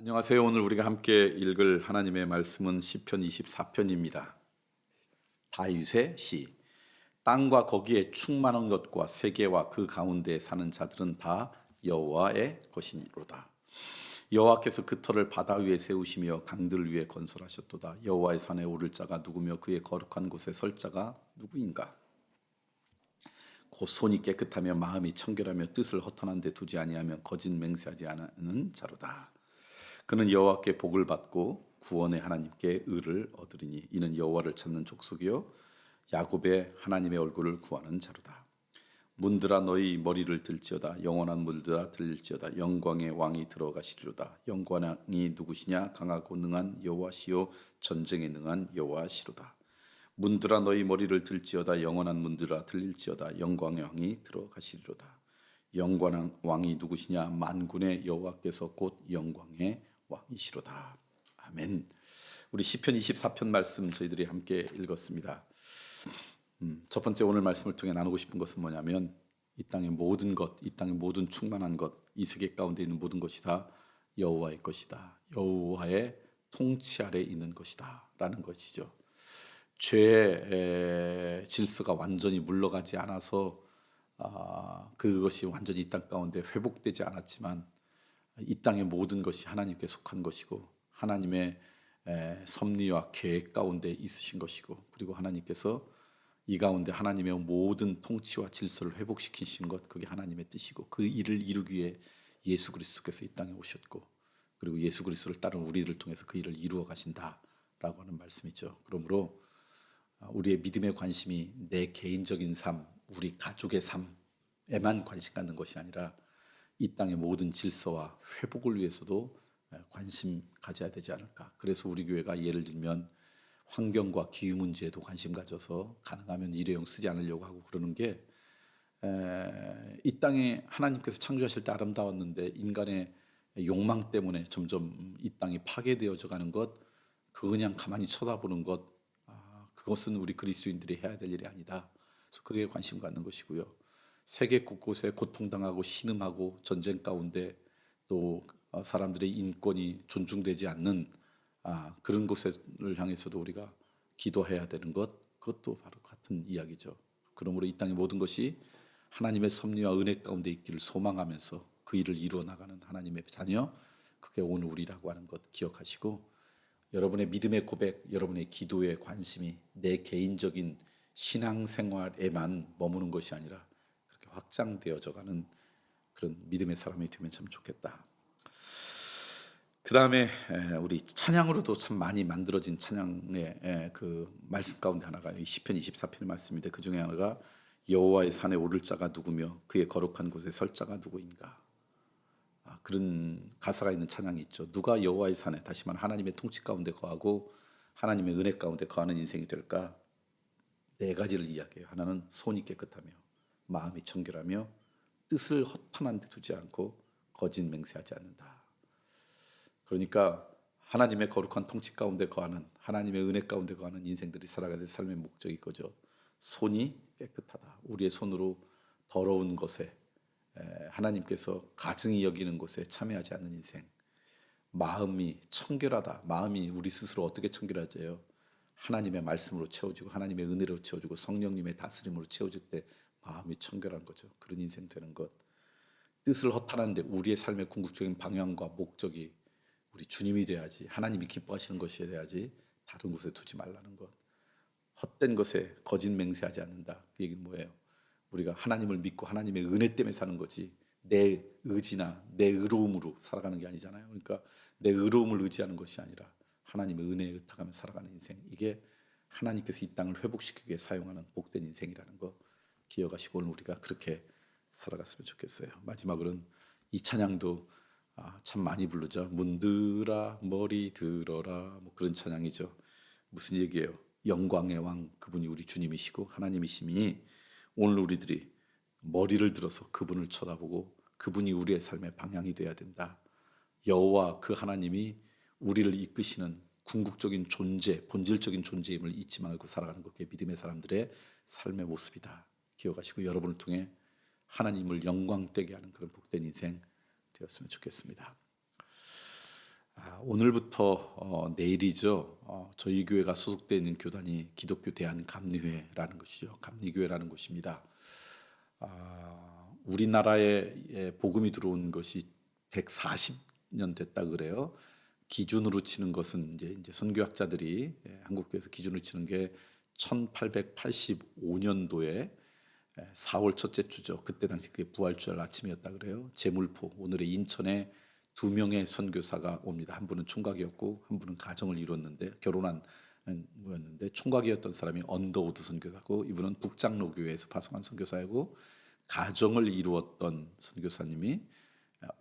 안녕하세요. 오늘 우리가 함께 읽을 하나님의 말씀은 시편 24편입니다. 다윗의 시. 땅과 거기에 충만한 것과 세계와 그 가운데 사는 자들은 다 여호와의 것이니로다. 여호와께서 그 터를 바다 위에 세우시며 강들 위에 건설하셨도다. 여호와의 산에 오를 자가 누구며 그의 거룩한 곳에 설 자가 누구인가? 곧 손이 깨끗하며 마음이 청결하며 뜻을 허탄한 데 두지 아니하며 거짓 맹세하지 않는 자로다. 그는 여호와께 복을 받고 구원의 하나님께 의를 얻으리니 이는 여호와를 찾는 족속이요 야곱의 하나님의 얼굴을 구하는 자로다. 문들아 너희 머리를 들지어다. 영원한 문들아 들릴지어다. 영광의 왕이 들어가시리로다. 영광이 누구시냐? 강하고 능한 여호와시요 전쟁에 능한 여호와시로다. 문들아 너희 머리를 들지어다. 영원한 문들아 들릴지어다. 영광의 왕이 들어가시리로다. 영광의 왕이 누구시냐? 만군의 여호와께서 곧 영광의 왕이시로다. 아멘. 우리 시편 24편 말씀 저희들이 함께 읽었습니다. 첫 번째 오늘 말씀을 통해 나누고 싶은 것은 뭐냐면 이 땅의 모든 것, 이 땅의 모든 충만한 것, 이 세계 가운데 있는 모든 것이 다 여호와의 것이다. 여호와의 통치 아래 있는 것이다 라는 것이죠. 죄의 질서가 완전히 물러가지 않아서 그것이 완전히 이 땅 가운데 회복되지 않았지만 이 땅의 모든 것이 하나님께 속한 것이고 하나님의 섭리와 계획 가운데 있으신 것이고 그리고 하나님께서 이 가운데 하나님의 모든 통치와 질서를 회복시키신 것 그게 하나님의 뜻이고 그 일을 이루기 위해 예수 그리스도께서 이 땅에 오셨고 그리고 예수 그리스도를 따른 우리를 통해서 그 일을 이루어 가신다라고 하는 말씀이죠. 그러므로 우리의 믿음의 관심이 내 개인적인 삶, 우리 가족의 삶에만 관심 갖는 것이 아니라 이 땅의 모든 질서와 회복을 위해서도 관심 가져야 되지 않을까. 그래서 우리 교회가 예를 들면 환경과 기후 문제에도 관심 가져서 가능하면 일회용 쓰지 않으려고 하고 그러는 게 이 땅에 하나님께서 창조하실 때 아름다웠는데 인간의 욕망 때문에 점점 이 땅이 파괴되어져 가는 것, 그거 그냥 가만히 쳐다보는 것, 그것은 우리 그리스도인들이 해야 될 일이 아니다. 그래서 그에 관심 갖는 것이고요. 세계 곳곳에 고통당하고 신음하고 전쟁 가운데 또 사람들의 인권이 존중되지 않는 그런 곳을 향해서도 우리가 기도해야 되는 것, 그것도 바로 같은 이야기죠. 그러므로 이 땅의 모든 것이 하나님의 섭리와 은혜 가운데 있기를 소망하면서 그 일을 이루어 나가는 하나님의 자녀, 그게 오늘 우리라고 하는 것 기억하시고 여러분의 믿음의 고백, 여러분의 기도의 관심이 내 개인적인 신앙생활에만 머무는 것이 아니라 그렇게 확장되어져 가는 그런 믿음의 사람이 되면 참 좋겠다. 그 다음에 우리 찬양으로도 참 많이 만들어진 찬양의 그 말씀 가운데 하나가 이 시편 24편의 말씀인데 그 중에 하나가 여호와의 산에 오를 자가 누구며 그의 거룩한 곳에 설 자가 누구인가. 그런 가사가 있는 찬양이 있죠. 누가 여호와의 산에 다시 말하면 하나님의 통치 가운데 거하고 하나님의 은혜 가운데 거하는 인생이 될까? 네 가지를 이야기해요. 하나는 손이 깨끗하며 마음이 청결하며 뜻을 허탄한 데 두지 않고 거짓 맹세하지 않는다. 그러니까 하나님의 거룩한 통치 가운데 거하는 하나님의 은혜 가운데 거하는 인생들이 살아가야 될 삶의 목적이 그거죠. 손이 깨끗하다. 우리의 손으로 더러운 것에 하나님께서 가증히 여기는 것에 참여하지 않는 인생. 마음이 청결하다. 마음이 우리 스스로 어떻게 청결하져요? 하나님의 말씀으로 채워지고 하나님의 은혜로 채워지고 성령님의 다스림으로 채워질 때 마음이 청결한 거죠. 그런 인생 되는 것. 뜻을 허탄한데 우리의 삶의 궁극적인 방향과 목적이 우리 주님이 돼야지, 하나님이 기뻐하시는 것이 돼야지 다른 곳에 두지 말라는 것. 헛된 것에 거짓 맹세하지 않는다. 그 얘기는 뭐예요? 우리가 하나님을 믿고 하나님의 은혜 때문에 사는 거지 내 의지나 내 의로움으로 살아가는 게 아니잖아요. 그러니까 내 의로움을 의지하는 것이 아니라 하나님의 은혜에 의탁하며 살아가는 인생, 이게 하나님께서 이 땅을 회복시키기 위해 사용하는 복된 인생이라는 거 기억하시고 오늘 우리가 그렇게 살아갔으면 좋겠어요. 마지막으로는 이 찬양도 참 많이 부르죠. 문들아 머리 들어라, 뭐 그런 찬양이죠. 무슨 얘기예요? 영광의 왕 그분이 우리 주님이시고 하나님이심이 오늘 우리들이 머리를 들어서 그분을 쳐다보고 그분이 우리의 삶의 방향이 돼야 된다. 여호와 그 하나님이 우리를 이끄시는 궁극적인 존재, 본질적인 존재임을 잊지 말고 살아가는 것, 그게 믿음의 사람들의 삶의 모습이다. 기억하시고 여러분을 통해 하나님을 영광되게 하는 그런 복된 인생 되었으면 좋겠습니다. 오늘부터 내일이죠. 저희 교회가 소속되어 있는 교단이 기독교 대한감리회라는 것이죠. 감리교회라는 곳입니다. 우리나라에 복음이 들어온 것이 140년 됐다 그래요. 기준으로 치는 것은 이제 선교학자들이 한국교회에서 기준으로 치는 게 1885년도에 4월 첫째 주죠. 그때 당시 그게 부활주일 아침이었다 그래요. 제물포 오늘의 인천에 두 명의 선교사가 옵니다. 한 분은 총각이었고 한 분은 가정을 이뤘는데 결혼한 거였는데 총각이었던 사람이 언더우드 선교사고 이분은 북장로교회에서 파송한 선교사이고 가정을 이루었던 선교사님이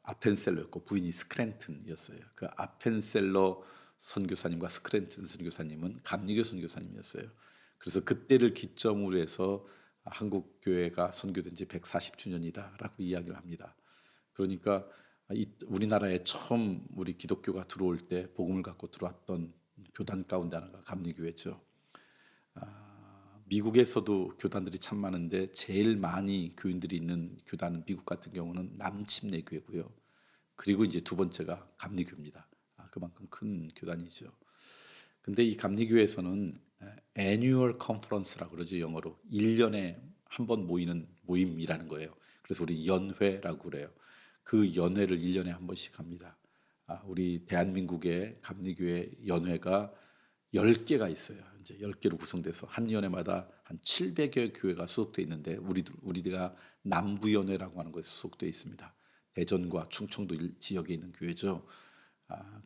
아펜셀러였고 부인이 스크랜튼이었어요. 그 아펜셀러 선교사님과 스크랜튼 선교사님은 감리교 선교사님이었어요. 그래서 그때를 기점으로 해서 한국 교회가 선교된 지 140주년이다라고 이야기를 합니다. 그러니까 우리나라에 처음 우리 기독교가 들어올 때 복음을 갖고 들어왔던 교단 가운데 하나가 감리교회죠. 미국에서도 교단들이 참 많은데 제일 많이 교인들이 있는 교단은 미국 같은 경우는 남침례교회고요. 그리고 이제 두 번째가 감리교입니다. 그만큼 큰 교단이죠. 근데 이 감리교회에서는 애뉴얼 컨퍼런스라고 그러죠. 영어로 1년에 한 번 모이는 모임이라는 거예요. 그래서 우리 연회라고 그래요. 그 연회를 1년에 한 번씩 합니다. 우리 대한민국의 감리교회 연회가 10개가 있어요. 이제 10개로 구성돼서 한 연회마다 한 700여 교회가 소속돼 있는데 우리가 남부연회라고 하는 것에 소속돼 있습니다. 대전과 충청도 지역에 있는 교회죠.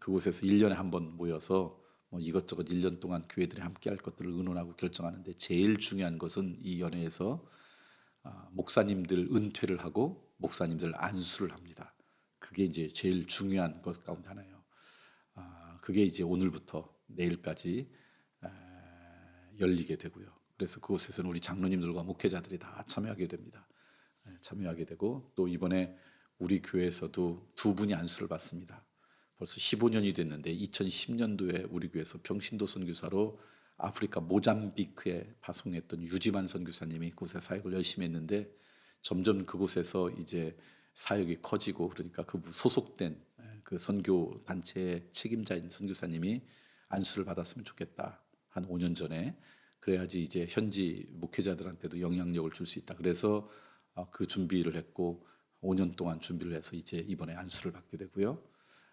그곳에서 1년에 한 번 모여서 뭐 이것저것 1년 동안 교회들이 함께 할 것들을 의논하고 결정하는데 제일 중요한 것은 이 연회에서 목사님들 은퇴를 하고 목사님들 안수를 합니다. 그게 이제 제일 중요한 것 가운데 하나예요. 그게 이제 오늘부터 내일까지 열리게 되고요. 그래서 그곳에서는 우리 장로님들과 목회자들이 다 참여하게 됩니다. 참여하게 되고 또 이번에 우리 교회에서도 두 분이 안수를 받습니다. 벌써 15년이 됐는데 2010년도에 우리 교회에서 평신도 선교사로 아프리카 모잠비크에 파송했던 유지만 선교사님이 그곳에 사역을 열심히 했는데 점점 그곳에서 이제 사역이 커지고 그러니까 그 소속된 그 선교 단체의 책임자인 선교사님이 안수를 받았으면 좋겠다. 한 5년 전에 그래야지 이제 현지 목회자들한테도 영향력을 줄 수 있다. 그래서 그 준비를 했고 5년 동안 준비를 해서 이제 이번에 안수를 받게 되고요.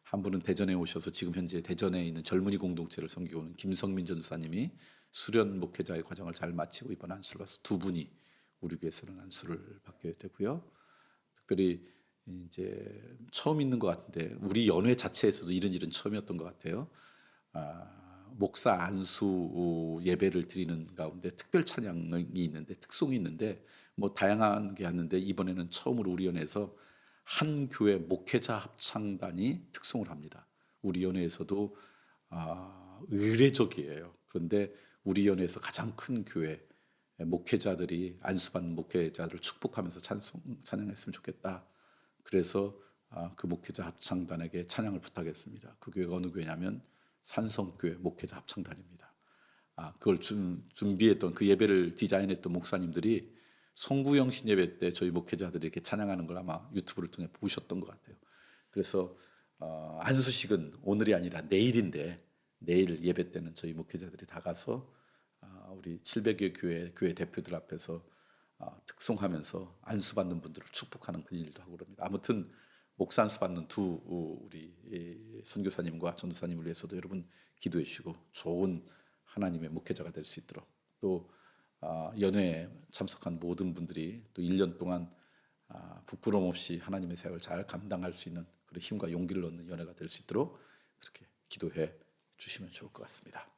한 분은 대전에 오셔서 지금 현재 대전에 있는 젊은이 공동체를 섬기고는 김성민 전도사님이 수련 목회자의 과정을 잘 마치고 이번 안수를 받아서 두 분이 우리 교회에서는 안수를 받게 되고요. 특별히 이제 처음 있는 것 같은데 우리 연회 자체에서도 이런 일은 처음이었던 것 같아요. 목사 안수 예배를 드리는 가운데 특별 찬양이 있는데 특송이 있는데 뭐 다양한 게 있는데 이번에는 처음으로 우리 연회에서 한 교회 목회자 합창단이 특송을 합니다. 우리 연회에서도 의례적이에요. 그런데 우리 연회에서 가장 큰 교회 목회자들이 안수받는 목회자를 축복하면서 찬양했으면 좋겠다. 그래서 그 목회자 합창단에게 찬양을 부탁했습니다. 그 교회가 어느 교회냐면 산성교회 목회자 합창단입니다. 그걸 준비했던 그 예배를 디자인했던 목사님들이 송구영신 예배 때 저희 목회자들이 이렇게 찬양하는 걸 아마 유튜브를 통해 보셨던 것 같아요. 그래서 안수식은 오늘이 아니라 내일인데 내일 예배 때는 저희 목회자들이 다 가서 우리 700여 교회 대표들 앞에서 특송하면서 안수받는 분들을 축복하는 그 일도 하고 그럽니다. 아무튼 목사 안수받는 두 우리 선교사님과 전도사님을 위해서도 여러분 기도해 주시고 좋은 하나님의 목회자가 될 수 있도록 또 연회에 참석한 모든 분들이 또 1년 동안 부끄러움 없이 하나님의 사역을 잘 감당할 수 있는 그런 힘과 용기를 얻는 연회가 될 수 있도록 그렇게 기도해 주시면 좋을 것 같습니다.